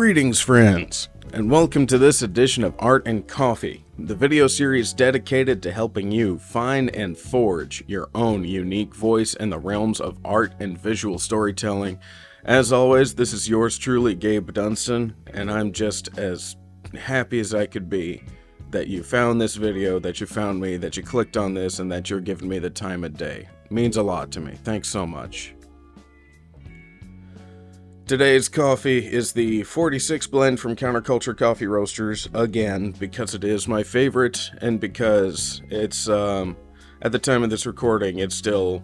Greetings, friends, and welcome to this edition of Art and Coffee, the video series dedicated to helping you find and forge your own unique voice in the realms of art and visual storytelling. As always, this is yours truly, Gabe Dunston, and I'm just as happy as I could be that you found this video, that you found me, that you clicked on this, and that you're giving me the time of day. It means a lot to me. Thanks so much. Today's coffee is the 46 blend from Counterculture Coffee Roasters, again, because it is my favorite, and because it's, at the time of this recording, it's still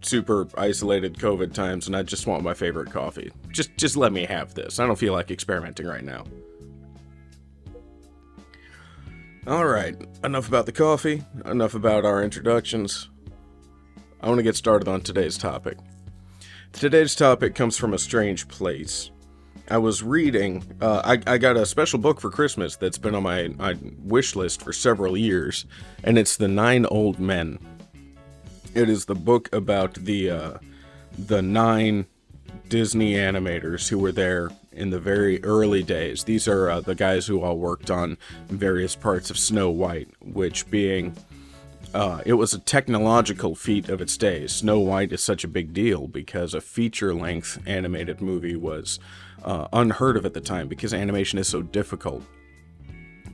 super isolated COVID times, and I just want my favorite coffee. Just let me have this. I don't feel like experimenting right now. Alright, enough about the coffee, enough about our introductions. I want to get started on today's topic. Today's topic comes from a strange place. I was reading, I got a special book for Christmas that's been on my wish list for several years, and it's The 9 Old Men. It is the book about the 9 Disney animators who were there in the very early days. These are the guys who all worked on various parts of Snow White, which being... it was a technological feat of its day. Snow White is such a big deal because a feature-length animated movie was unheard of at the time because animation is so difficult.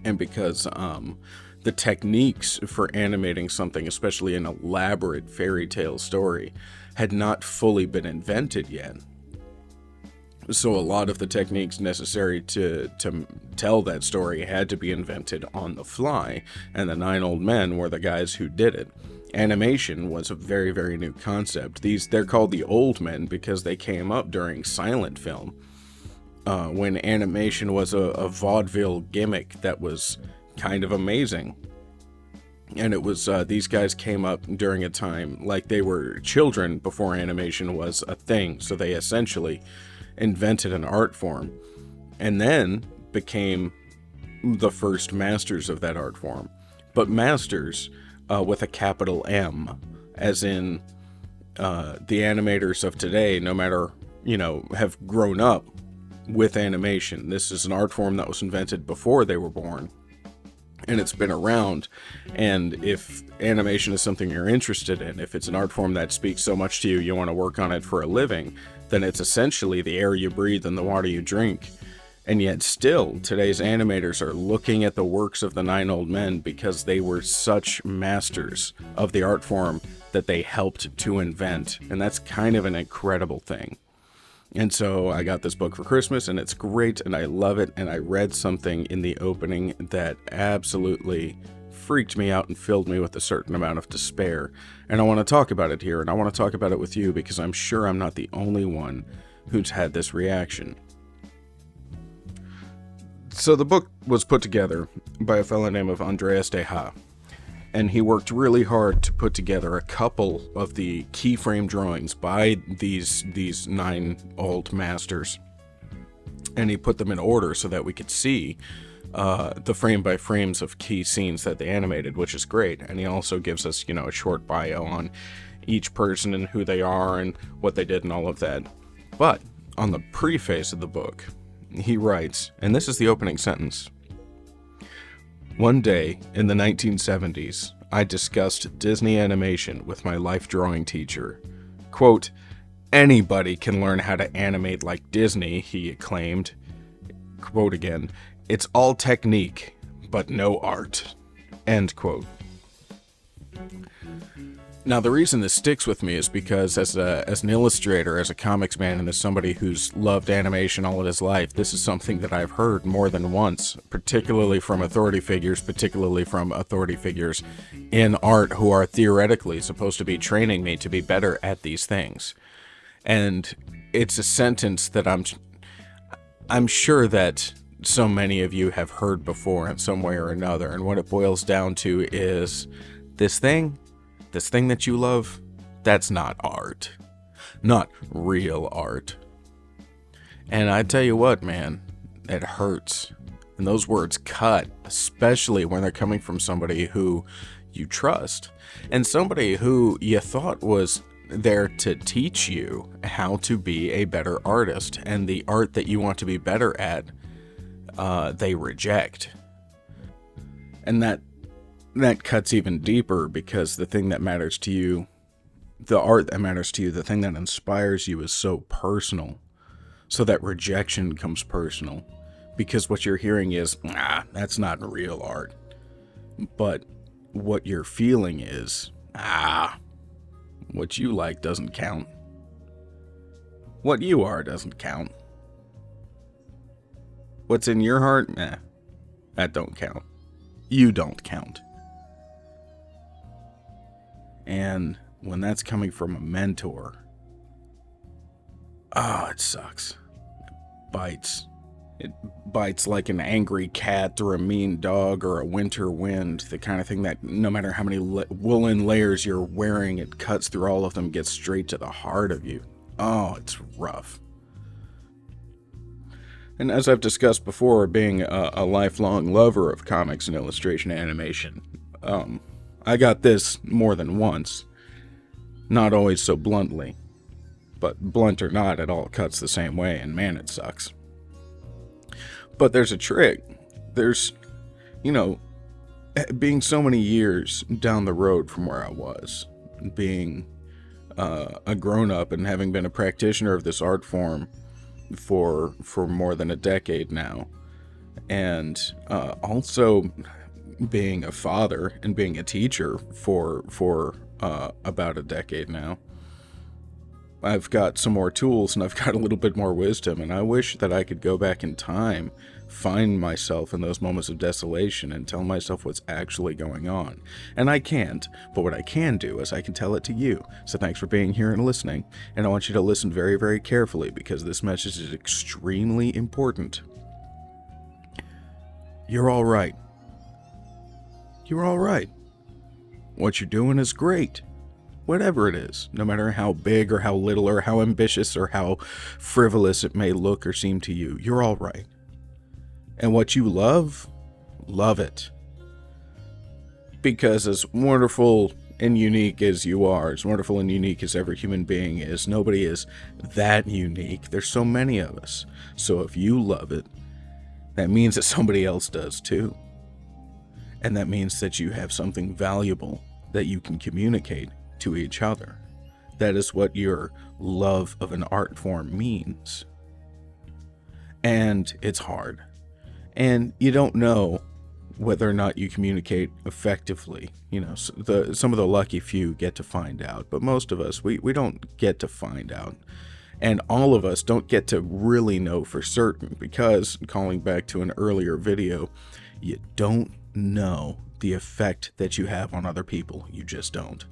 And because the techniques for animating something, especially an elaborate fairy tale story, had not fully been invented yet. So a lot of the techniques necessary to tell that story had to be invented on the fly, and the 9 Old Men were the guys who did it. Animation was a very, very new concept. They're called the Old Men because they came up during silent film, when animation was a vaudeville gimmick that was kind of amazing. And it was, these guys came up during a time like they were children before animation was a thing, so they essentially invented an art form, and then became the first masters of that art form. But masters with a capital M, as in the animators of today, no matter, have grown up with animation. This is an art form that was invented before they were born, and it's been around. And if animation is something you're interested in, if it's an art form that speaks so much to you, you want to work on it for a living, then it's essentially the air you breathe and the water you drink. And yet still, today's animators are looking at the works of the 9 Old Men because they were such masters of the art form that they helped to invent. And that's kind of an incredible thing. And so I got this book for Christmas, and it's great, and I love it, and I read something in the opening that absolutely freaked me out and filled me with a certain amount of despair. And I want to talk about it here, and I want to talk about it with you because I'm sure I'm not the only one who's had this reaction. So the book was put together by a fellow named Andreas de Ha, and he worked really hard to put together a couple of the keyframe drawings by these 9 old masters, and he put them in order so that we could see the frame by frames of key scenes that they animated, which is great. And he also gives us, a short bio on each person and who they are and what they did and all of that. But on the preface of the book, he writes, and this is the opening sentence: "One day in the 1970s, I discussed Disney animation with my life drawing teacher. Quote, 'Anybody can learn how to animate like Disney,' he claimed. Quote again, 'It's all technique, but no art.'" End quote. Now, the reason this sticks with me is because as an illustrator, as a comics man, and as somebody who's loved animation all of his life, this is something that I've heard more than once, particularly from authority figures in art who are theoretically supposed to be training me to be better at these things. And it's a sentence that I'm sure that so many of you have heard before in some way or another, and what it boils down to is this thing that you love, that's not art. Not real art. And I tell you what, man, it hurts. And those words cut, especially when they're coming from somebody who you trust, and somebody who you thought was there to teach you how to be a better artist, and the art that you want to be better at, they reject. And that cuts even deeper, because the thing that matters to you, the art that matters to you, the thing that inspires you is so personal. So that rejection comes personal, because what you're hearing is, that's not real art. But what you're feeling is, what you like doesn't count. What you are doesn't count. What's in your heart? That don't count. You don't count. And when that's coming from a mentor, it sucks. It bites like an angry cat or a mean dog or a winter wind, the kind of thing that no matter how many woolen layers you're wearing, it cuts through all of them, gets straight to the heart of you. Oh, it's rough. And as I've discussed before, being a lifelong lover of comics and illustration animation, I got this more than once. Not always so bluntly, but blunt or not, it all cuts the same way, and man, it sucks. But there's a trick. There's, being so many years down the road from where I was, being a grown-up and having been a practitioner of this art form for more than a decade now, and also being a father and being a teacher for about a decade now, I've got some more tools and I've got a little bit more wisdom, and I wish that I could go back in time, find myself in those moments of desolation and tell myself what's actually going on. And I can't, but what I can do is I can tell it to you. So thanks for being here and listening, and I want you to listen very, very carefully, because this message is extremely important. You're all right. You're all right. What you're doing is great. Whatever it is, no matter how big or how little or how ambitious or how frivolous it may look or seem to you, you're all right. And what you love, love it. Because as wonderful and unique as you are, as wonderful and unique as every human being is, nobody is that unique. There's so many of us. So if you love it, that means that somebody else does too. And that means that you have something valuable that you can communicate to each other. That is what your love of an art form means. And it's hard. And you don't know whether or not you communicate effectively. Some of the lucky few get to find out, but most of us, we don't get to find out. And all of us don't get to really know for certain, because, calling back to an earlier video, you don't know the effect that you have on other people. You just don't.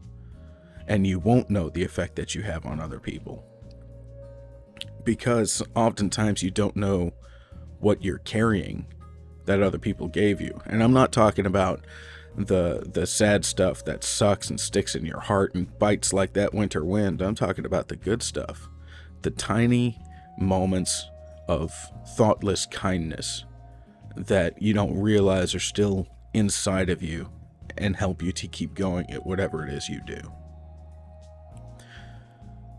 And you won't know the effect that you have on other people, because oftentimes you don't know what you're carrying that other people gave you. And I'm not talking about the sad stuff that sucks and sticks in your heart and bites like that winter wind. I'm talking about the good stuff, the tiny moments of thoughtless kindness that you don't realize are still inside of you and help you to keep going at whatever it is you do.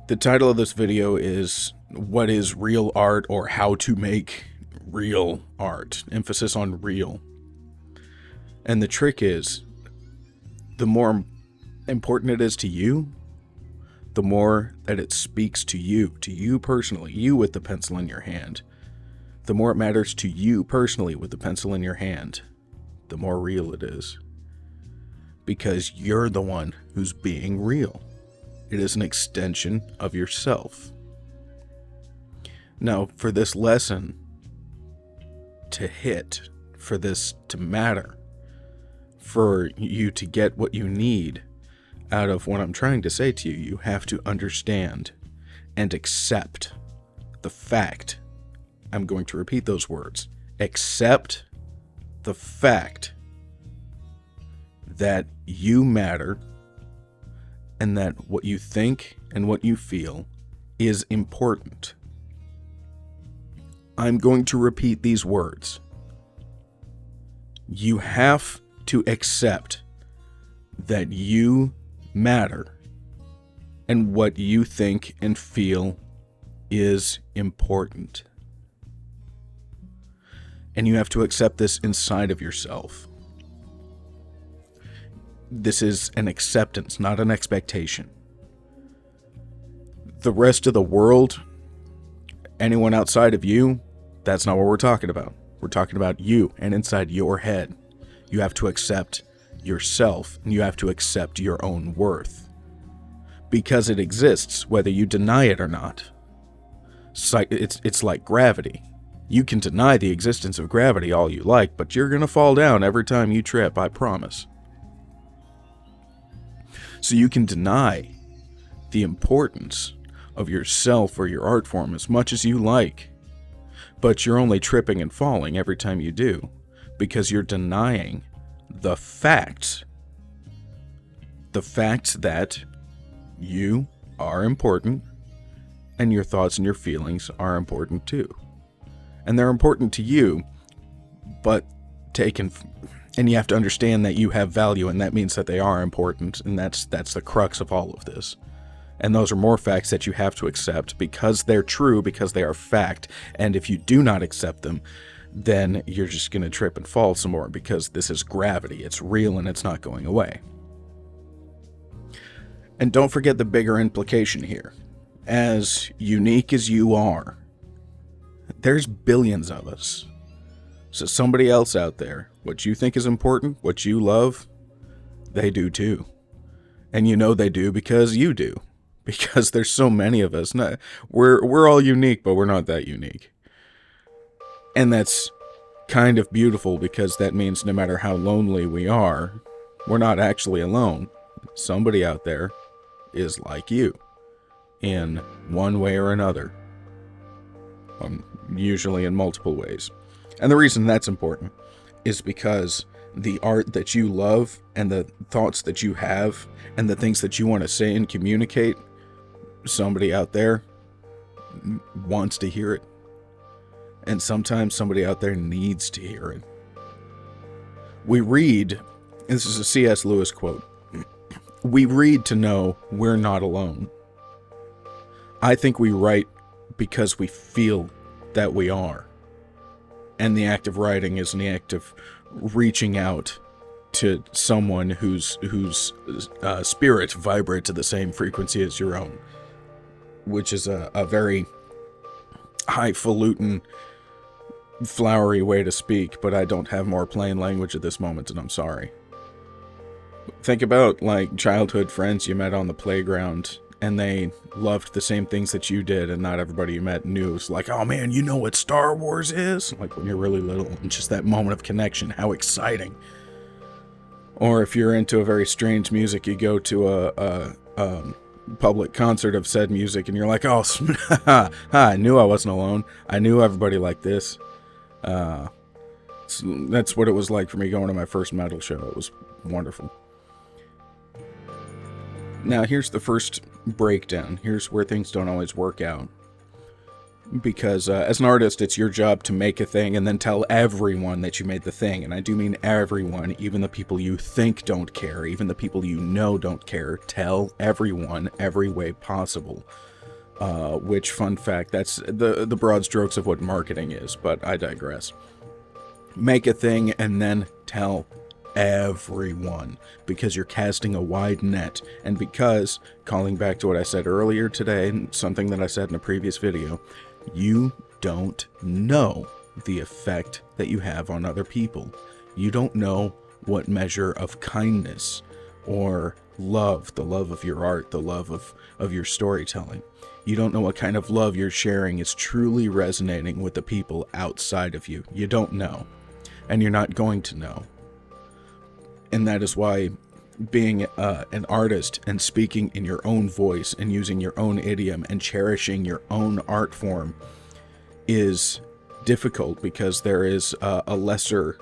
The title of this video is What is Real Art, or How to Make Real Art. Emphasis on real. And the trick is, the more important it is to you, the more that it speaks to you personally, you with the pencil in your hand. The more it matters to you personally with the pencil in your hand, the more real it is. Because you're the one who's being real. It is an extension of yourself. Now, for this lesson to hit, for this to matter, for you to get what you need out of what I'm trying to say to you, you have to understand and accept the fact. I'm going to repeat those words. Accept the fact that you matter, and that what you think and what you feel is important. I'm going to repeat these words. You have to accept that you matter, and what you think and feel is important. And you have to accept this inside of yourself. This is an acceptance, not an expectation. The rest of the world, anyone outside of you, that's not what we're talking about. We're talking about you and inside your head. You have to accept yourself, and you have to accept your own worth. Because it exists, whether you deny it or not. It's like gravity. You can deny the existence of gravity all you like, but you're going to fall down every time you trip, I promise. So you can deny the importance of yourself or your art form as much as you like, but you're only tripping and falling every time you do, because you're denying the facts. The facts that you are important, and your thoughts and your feelings are important too. And they're important to you, but and you have to understand that you have value, and that means that they are important, and that's the crux of all of this. And those are more facts that you have to accept because they're true, because they are fact. And if you do not accept them, then you're just going to trip and fall some more, because this is gravity. It's real and it's not going away. And don't forget the bigger implication here. As unique as you are, there's billions of us. So somebody else out there, what you think is important, what you love, they do too. And you know they do because you do. Because there's so many of us. We're all unique, but we're not that unique. And that's kind of beautiful, because that means no matter how lonely we are, we're not actually alone. Somebody out there is like you in one way or another. Usually in multiple ways. And the reason that's important is because the art that you love and the thoughts that you have and the things that you want to say and communicate, somebody out there wants to hear it. And sometimes somebody out there needs to hear it. We read, this is a C.S. Lewis quote, we read to know we're not alone. I think we write because we feel that we are. And the act of writing is an act of reaching out to someone whose spirit vibrates to the same frequency as your own, which is a very highfalutin, flowery way to speak, but I don't have more plain language at this moment, and I'm sorry. Think about like childhood friends you met on the playground, and they loved the same things that you did, and not everybody you met knew. It's like, oh man, you know what Star Wars is? Like when you're really little, and just that moment of connection, how exciting. Or if you're into a very strange music, you go to a public concert of said music, and you're like, oh, I knew I wasn't alone. I knew everybody liked this. So that's what it was like for me going to my first metal show. It was wonderful. Now, here's the first breakdown. Here's where things don't always work out. Because as an artist, it's your job to make a thing and then tell everyone that you made the thing. And I do mean everyone, even the people you think don't care, even the people you know don't care. Tell everyone every way possible. Which, fun fact, that's the broad strokes of what marketing is, but I digress. Make a thing and then tell everyone, because you're casting a wide net, and because, calling back to what I said earlier today, something that I said in a previous video, you don't know the effect that you have on other people. You don't know what measure of kindness or love, the love of your art, the love of your storytelling. You don't know what kind of love you're sharing is truly resonating with the people outside of you. You don't know. And you're not going to know. And that is why being an artist and speaking in your own voice and using your own idiom and cherishing your own art form is difficult, because there is a lesser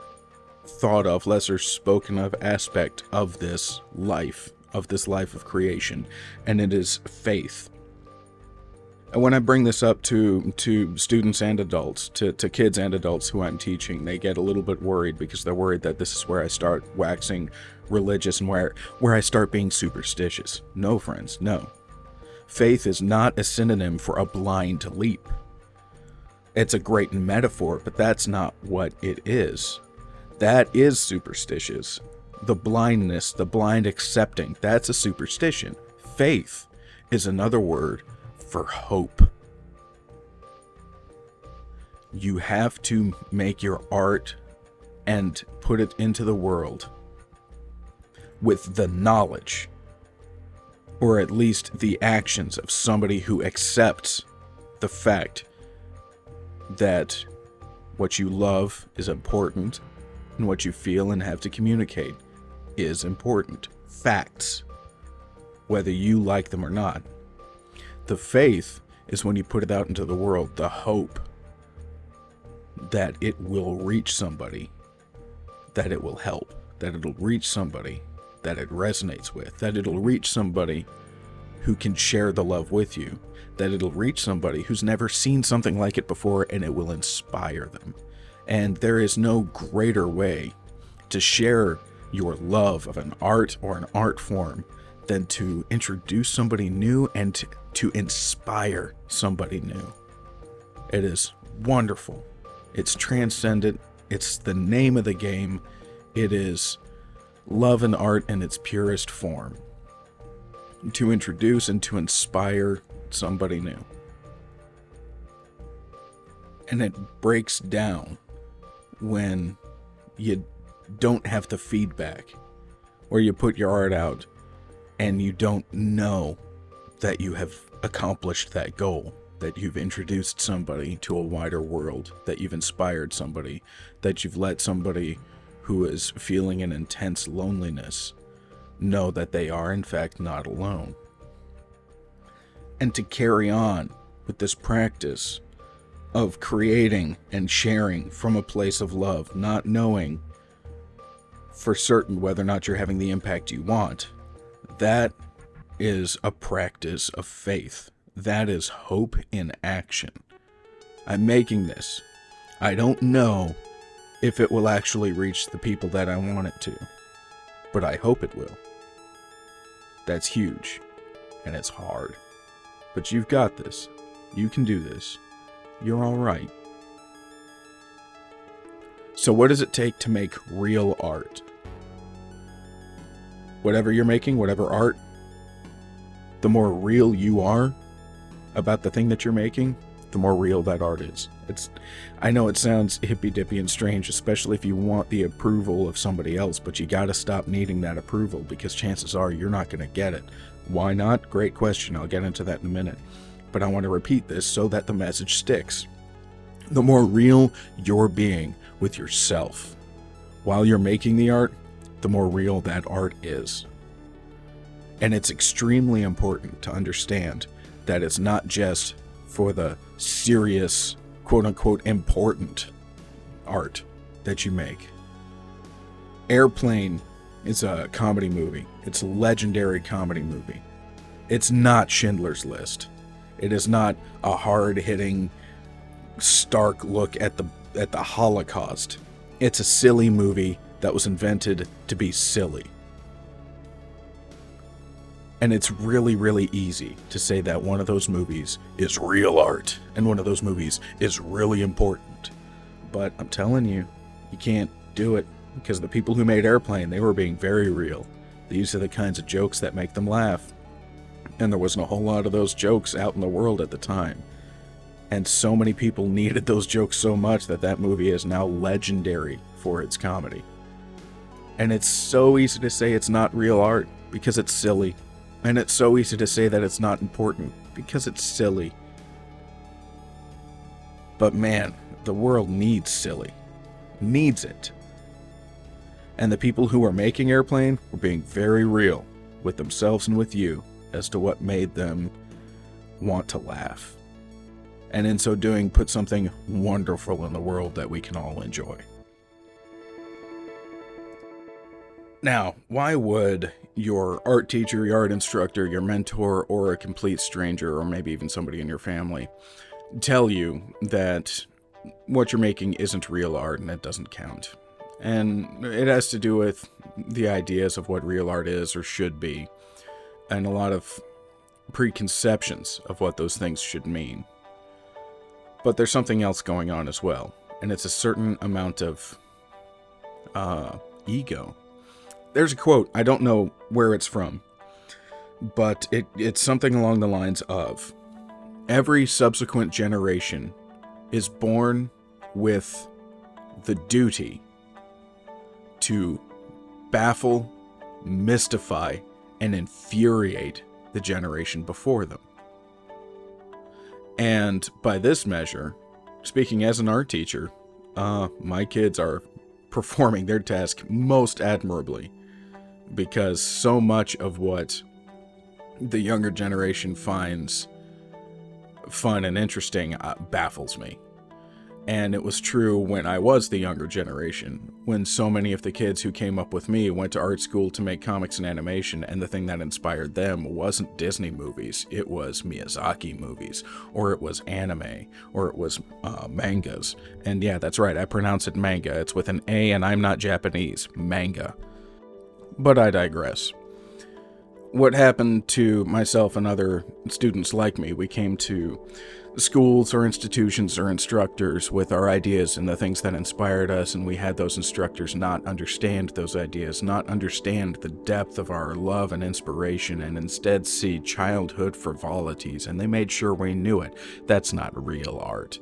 thought of, lesser spoken of aspect of this life of creation, and it is faith. And when I bring this up to students and adults, to kids and adults who I'm teaching, they get a little bit worried, because they're worried that this is where I start waxing religious and where I start being superstitious. No, friends, no. Faith is not a synonym for a blind leap. It's a great metaphor, but that's not what it is. That is superstitious. The blindness, the blind accepting, that's a superstition. Faith is another word for hope. You have to make your art and put it into the world with the knowledge, or at least the actions of somebody who accepts the fact that what you love is important and what you feel and have to communicate is important. Facts, whether you like them or not. The faith is when you put it out into the world, the hope that it will reach somebody, that it will help, that it'll reach somebody that it resonates with, that it'll reach somebody who can share the love with you, that it'll reach somebody who's never seen something like it before, and it will inspire them. And there is no greater way to share your love of an art or an art form than to introduce somebody new and to inspire somebody new. It is wonderful. It's transcendent. It's the name of the game. It is love and art in its purest form. To introduce and to inspire somebody new. And it breaks down when you don't have the feedback, or you put your art out and you don't know that you have accomplished that goal, that you've introduced somebody to a wider world, that you've inspired somebody, that you've let somebody who is feeling an intense loneliness know that they are in fact not alone. And to carry on with this practice of creating and sharing from a place of love, not knowing for certain whether or not you're having the impact you want, that is a practice of faith. That is hope in action. I'm making this. I don't know if it will actually reach the people that I want it to, but I hope it will. That's huge, and it's hard. But you've got this. You can do this. You're all right. So what does it take to make real art? Whatever you're making, whatever art, the more real you are about the thing that you're making, the more real that art is. I know it sounds hippy-dippy and strange, especially if you want the approval of somebody else, but you gotta stop needing that approval, because chances are you're not gonna get it. Why not? Great question. I'll get into that in a minute. But I want to repeat this so that the message sticks. The more real you're being with yourself while you're making the art, the more real that art is. And it's extremely important to understand that it's not just for the serious, quote-unquote, important art that you make. Airplane is a comedy movie. It's a legendary comedy movie. It's not Schindler's List. It is not a hard-hitting, stark look at the Holocaust. It's a silly movie that was invented to be silly. And it's really, really easy to say that one of those movies is real art and one of those movies is really important. But I'm telling you, you can't do it, because the people who made Airplane, they were being very real. These are the kinds of jokes that make them laugh. And there wasn't a whole lot of those jokes out in the world at the time. And so many people needed those jokes so much that that movie is now legendary for its comedy. And it's so easy to say it's not real art because it's silly. And it's so easy to say that it's not important because it's silly. But man, the world needs silly. Needs it. And the people who were making Airplane were being very real with themselves and with you as to what made them want to laugh. And in so doing, put something wonderful in the world that we can all enjoy. Now, why would your art teacher, your art instructor, your mentor, or a complete stranger, or maybe even somebody in your family, tell you that what you're making isn't real art and it doesn't count? And it has to do with the ideas of what real art is or should be. And a lot of preconceptions of what those things should mean. But there's something else going on as well, and it's a certain amount of ego. There's a quote, I don't know where it's from, but it's something along the lines of, every subsequent generation is born with the duty to baffle, mystify, and infuriate the generation before them. And by this measure, speaking as an art teacher, my kids are performing their task most admirably, because so much of what the younger generation finds fun and interesting baffles me. And it was true when I was the younger generation, when so many of the kids who came up with me went to art school to make comics and animation, and the thing that inspired them wasn't Disney movies, it was Miyazaki movies, or it was anime, or it was mangas. And yeah, that's right, I pronounce it manga. It's with an A, and I'm not Japanese. Manga. But I digress. What happened to myself and other students like me, we came to schools or institutions or instructors with our ideas and the things that inspired us, and we had those instructors not understand those ideas, not understand the depth of our love and inspiration, and instead see childhood frivolities, and they made sure we knew it. That's not real art.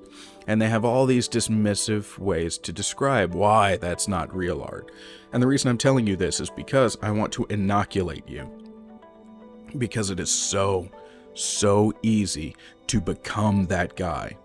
And they have all these dismissive ways to describe why that's not real art. And the reason I'm telling you this is because I want to inoculate you. Because it is so easy to become that guy,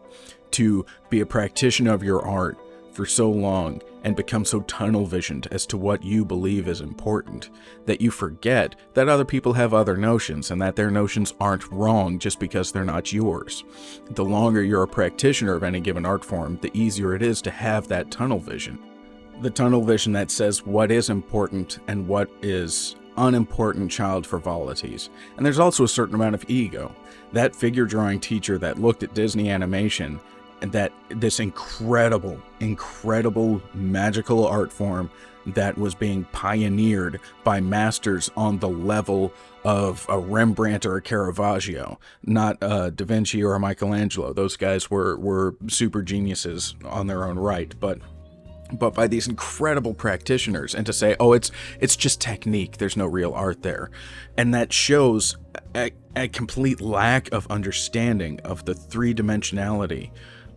to be a practitioner of your art for so long and become so tunnel visioned as to what you believe is important that you forget that other people have other notions and that their notions aren't wrong just because they're not yours. The longer you're a practitioner of any given art form, the easier it is to have that tunnel vision. The tunnel vision that says what is important and what is unimportant child frivolities. And there's also a certain amount of ego. That figure drawing teacher that looked at Disney animation and that this incredible magical art form that was being pioneered by masters on the level of a Rembrandt or a Caravaggio, not Da Vinci or a Michelangelo. Those guys were super geniuses on their own right, but by these incredible practitioners, and to say, oh, it's just technique, there's no real art there. And that shows a complete lack of understanding of the three-dimensionality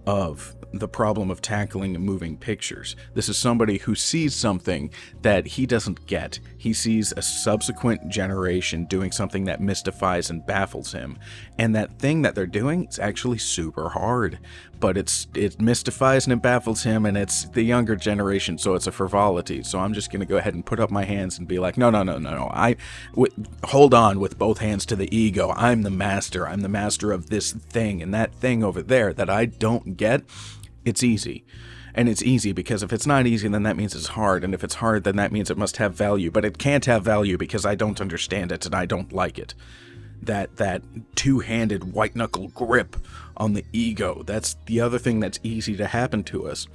of the problem of tackling moving pictures. This is somebody who sees something that he doesn't get. He sees a subsequent generation doing something that mystifies and baffles him. And that thing that they're doing is actually super hard. But it mystifies and it baffles him, and it's the younger generation, so it's a frivolity. So I'm just going to go ahead and put up my hands and be like, no. Hold on with both hands to the ego. I'm the master. I'm the master of this thing, and that thing over there that I don't get, it's easy. And it's easy because if it's not easy, then that means it's hard. And if it's hard, then that means it must have value. But it can't have value because I don't understand it and I don't like it. That two-handed white-knuckle grip on the ego, that's the other thing that's easy to happen to us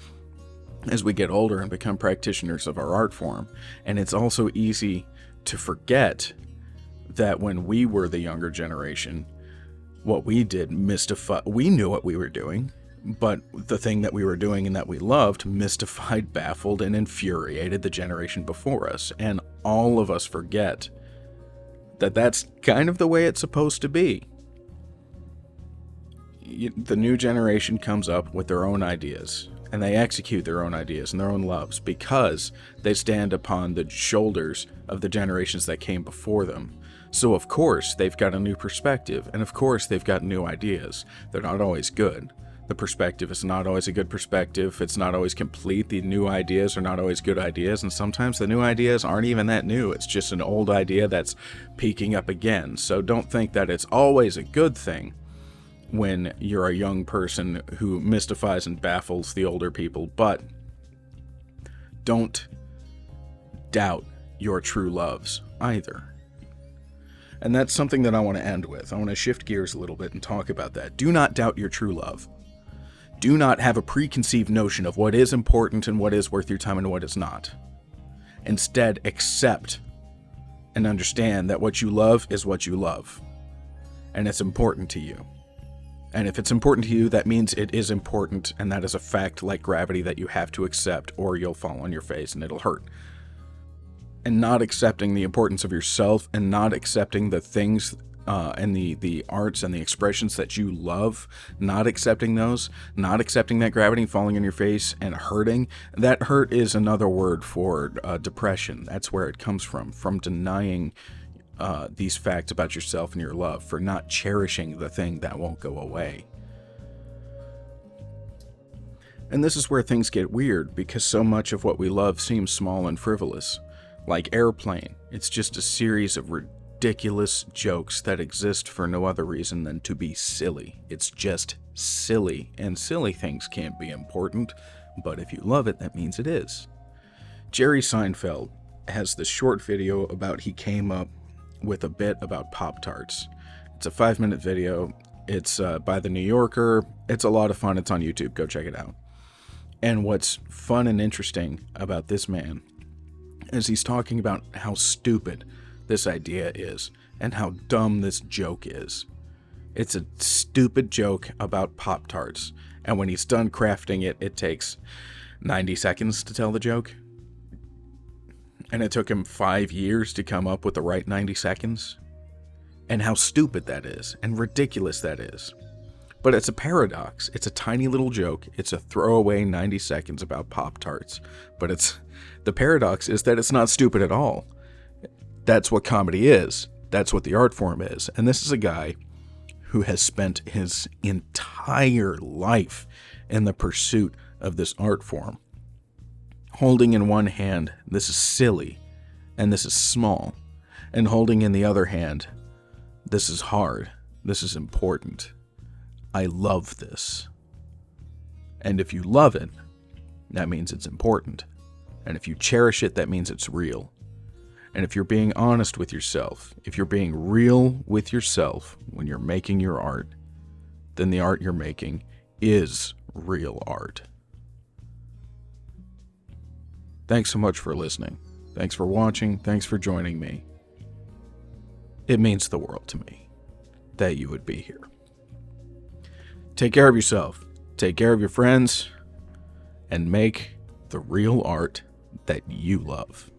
as we get older and become practitioners of our art form. And it's also easy to forget that when we were the younger generation, what we did we knew what we were doing, but the thing that we were doing and that we loved mystified, baffled, and infuriated the generation before us. And all of us forget that that's kind of the way it's supposed to be. The new generation comes up with their own ideas, and they execute their own ideas and their own loves because they stand upon the shoulders of the generations that came before them. So of course they've got a new perspective, and of course they've got new ideas. They're not always good. The perspective is not always a good perspective. It's not always complete. The new ideas are not always good ideas, and sometimes the new ideas aren't even that new. It's just an old idea that's peaking up again. So don't think that it's always a good thing when you're a young person who mystifies and baffles the older people, but don't doubt your true loves either. And that's something that I want to end with. I want to shift gears a little bit and talk about that. Do not doubt your true love. Do not have a preconceived notion of what is important and what is worth your time and what is not. Instead, accept and understand that what you love is what you love. and it's important to you. And if it's important to you, that means it is important, and that is a fact like gravity that you have to accept, or you'll fall on your face and it'll hurt. And not accepting the importance of yourself, and not accepting the things and the arts and the expressions that you love, not accepting those, not accepting that gravity falling on your face and hurting, that hurt is another word for depression. That's where it comes from denying these facts about yourself and your love, for not cherishing the thing that won't go away. And this is where things get weird, because so much of what we love seems small and frivolous. Like Airplane, it's just a series of ridiculous jokes that exist for no other reason than to be silly. It's just silly, and silly things can't be important, but if you love it, that means it is. Jerry Seinfeld has this short video about he came up with a bit about Pop-Tarts. It's a 5-minute video. It's by The New Yorker. It's a lot of fun. It's on YouTube. Go check it out. And what's fun and interesting about this man is he's talking about how stupid this idea is and how dumb this joke is. It's a stupid joke about Pop-Tarts, and when he's done crafting it, it takes 90 seconds to tell the joke. And it took him 5 years to come up with the right 90 seconds. And how stupid that is, and ridiculous that is. But it's a paradox. It's a tiny little joke. It's a throwaway 90 seconds about Pop-Tarts. But the paradox is that it's not stupid at all. That's what comedy is. That's what the art form is. And this is a guy who has spent his entire life in the pursuit of this art form. Holding in one hand, this is silly, and this is small. And holding in the other hand, this is hard. This is important. I love this. And if you love it, that means it's important. And if you cherish it, that means it's real. And if you're being honest with yourself, if you're being real with yourself when you're making your art, then the art you're making is real art. Thanks so much for listening. Thanks for watching. Thanks for joining me. It means the world to me that you would be here. Take care of yourself. Take care of your friends. And make the real art that you love.